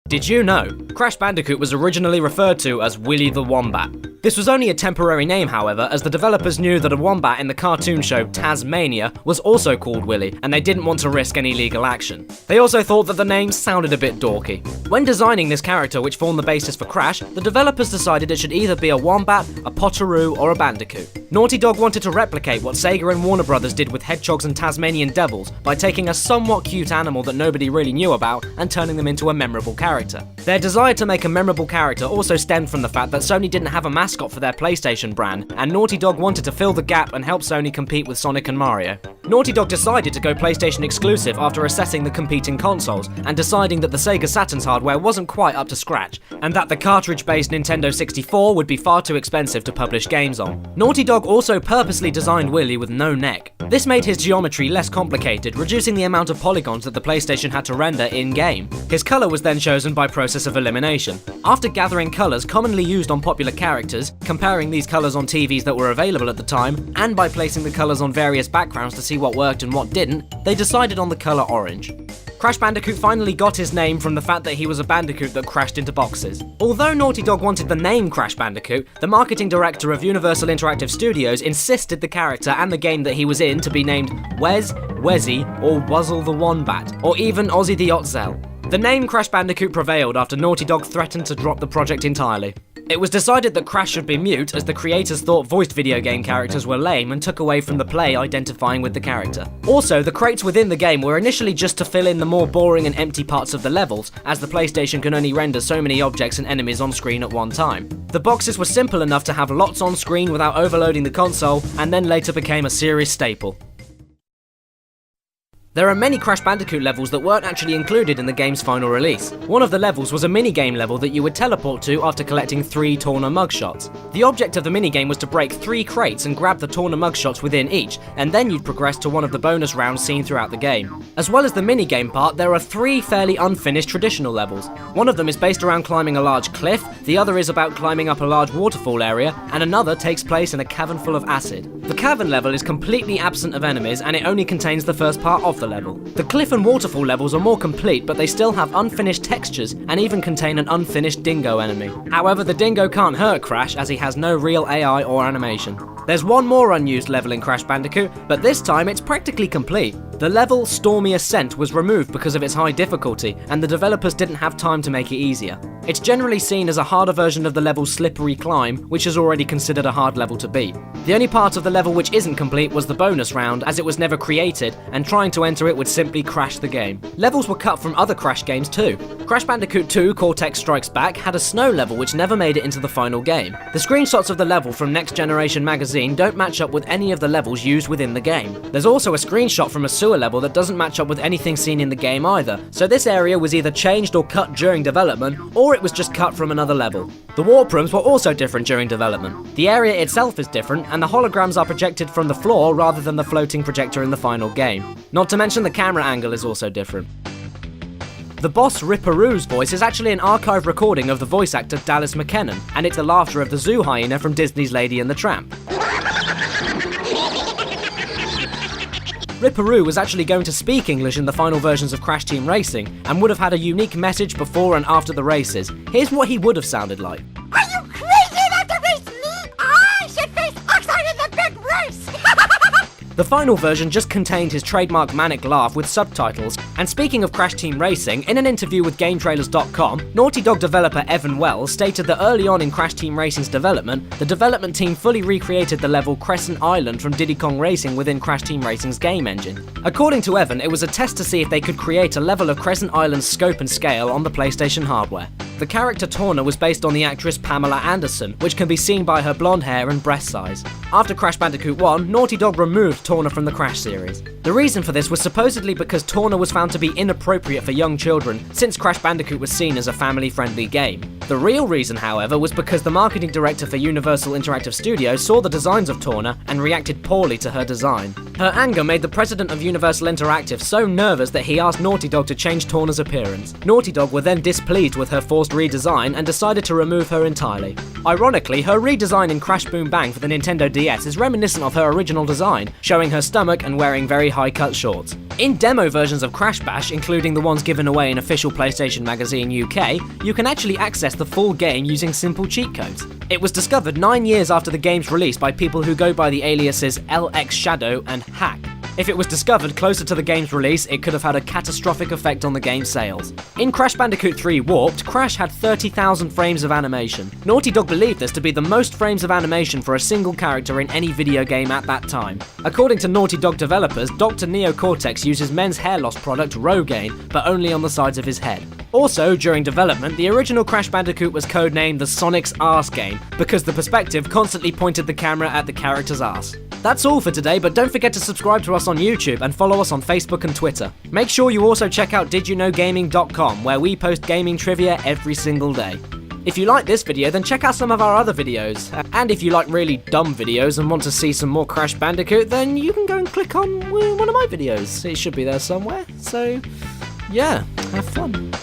Did you know? Crash Bandicoot was originally referred to as Willy the Wombat. This was only a temporary name, however, as the developers knew that a wombat in the cartoon show Tasmania was also called Willy, and they didn't want to risk any legal action. They also thought that the name sounded a bit dorky. When designing this character, which formed the basis for Crash, the developers decided it should either be a wombat, a potteroo, or a bandicoot. Naughty Dog wanted to replicate what Sega and Warner Brothers did with hedgehogs and Tasmanian devils by taking a somewhat cute animal that nobody really knew about and turning them into a memorable character. Their desire to make a memorable character also stemmed from the fact that Sony didn't have a mascot for their PlayStation brand, and Naughty Dog wanted to fill the gap and help Sony compete with Sonic and Mario. Naughty Dog decided to go PlayStation exclusive after assessing the competing consoles, and deciding that the Sega Saturn's hardware wasn't quite up to scratch, and that the cartridge-based Nintendo 64 would be far too expensive to publish games on. Naughty Dog also purposely designed Willy with no neck. This made his geometry less complicated, reducing the amount of polygons that the PlayStation had to render in-game. His colour was then chosen by process of elimination. After gathering colours commonly used on popular characters, comparing these colours on TVs that were available at the time, and by placing the colours on various backgrounds to see what worked and what didn't, they decided on the colour orange. Crash Bandicoot finally got his name from the fact that he was a bandicoot that crashed into boxes. Although Naughty Dog wanted the name Crash Bandicoot, the marketing director of Universal Interactive Studios insisted the character and the game that he was in to be named Wez, Wezzy, or Wuzzle the Wombat, or even Ozzy the Otzel. The name Crash Bandicoot prevailed after Naughty Dog threatened to drop the project entirely. It was decided that Crash should be mute, as the creators thought voiced video game characters were lame and took away from the play identifying with the character. Also, the crates within the game were initially just to fill in the more boring and empty parts of the levels, as the PlayStation can only render so many objects and enemies on screen at one time. The boxes were simple enough to have lots on screen without overloading the console, and then later became a series staple. There are many Crash Bandicoot levels that weren't actually included in the game's final release. One of the levels was a minigame level that you would teleport to after collecting 3 Torna mugshots. The object of the minigame was to break 3 crates and grab the Torna mugshots within each, and then you'd progress to one of the bonus rounds seen throughout the game. As well as the minigame part, there are 3 fairly unfinished traditional levels. One of them is based around climbing a large cliff, the other is about climbing up a large waterfall area, and another takes place in a cavern full of acid. The cavern level is completely absent of enemies, and it only contains the first part of the level. The cliff and waterfall levels are more complete, but they still have unfinished textures and even contain an unfinished dingo enemy. However, the dingo can't hurt Crash as he has no real AI or animation. There's one more unused level in Crash Bandicoot, but this time it's practically complete. The level Stormy Ascent was removed because of its high difficulty, and the developers didn't have time to make it easier. It's generally seen as a harder version of the level Slippery Climb, which is already considered a hard level to beat. The only part of the level which isn't complete was the bonus round, as it was never created, and trying to enter it would simply crash the game. Levels were cut from other Crash games too. Crash Bandicoot 2 Cortex Strikes Back had a snow level which never made it into the final game. The screenshots of the level from Next Generation magazine don't match up with any of the levels used within the game. There's also a screenshot from a sewer level that doesn't match up with anything seen in the game either, so this area was either changed or cut during development, or it was just cut from another level. The warp rooms were also different during development. The area itself is different, and the holograms are projected from the floor rather than the floating projector in the final game. Not to mention the camera angle is also different. The boss Ripperoo's voice is actually an archive recording of the voice actor Dallas McKennon, and it's the laughter of the zoo hyena from Disney's Lady and the Tramp. Ripperoo was actually going to speak English in the final versions of Crash Team Racing, and would have had a unique message before and after the races. Here's what he would have sounded like. Are you crazy not to race me? I should face oxide in the big race! The final version just contained his trademark manic laugh with subtitles, and speaking of Crash Team Racing, in an interview with GameTrailers.com, Naughty Dog developer Evan Wells stated that early on in Crash Team Racing's development, the development team fully recreated the level Crescent Island from Diddy Kong Racing within Crash Team Racing's game engine. According to Evan, it was a test to see if they could create a level of Crescent Island's scope and scale on the PlayStation hardware. The character Torna was based on the actress Pamela Anderson, which can be seen by her blonde hair and breast size. After Crash Bandicoot 1, Naughty Dog removed Torna from the Crash series. The reason for this was supposedly because Torna was found to be inappropriate for young children, since Crash Bandicoot was seen as a family-friendly game. The real reason, however, was because the marketing director for Universal Interactive Studios saw the designs of Torna and reacted poorly to her design. Her anger made the president of Universal Interactive so nervous that he asked Naughty Dog to change Torna's appearance. Naughty Dog were then displeased with her forced redesign and decided to remove her entirely. Ironically, her redesign in Crash Boom Bang for the Nintendo DS is reminiscent of her original design, showing her stomach and wearing very high-cut shorts. In demo versions of Crash Bash, including the ones given away in official PlayStation Magazine UK, you can actually access the full game using simple cheat codes. It was discovered 9 years after the game's release by people who go by the aliases LX Shadow and Hack. If it was discovered closer to the game's release, it could have had a catastrophic effect on the game's sales. In Crash Bandicoot 3 Warped, Crash had 30,000 frames of animation. Naughty Dog believed this to be the most frames of animation for a single character in any video game at that time. According to Naughty Dog developers, Dr. Neo Cortex uses men's hair loss product Rogaine, but only on the sides of his head. Also, during development, the original Crash Bandicoot was codenamed the Sonic's Arse game, because the perspective constantly pointed the camera at the character's arse. That's all for today, but don't forget to subscribe to us on YouTube and follow us on Facebook and Twitter. Make sure you also check out didyouknowgaming.com, where we post gaming trivia every single day. If you like this video, then check out some of our other videos. And if you like really dumb videos and want to see some more Crash Bandicoot, then you can go and click on one of my videos. It should be there somewhere. So, yeah, have fun.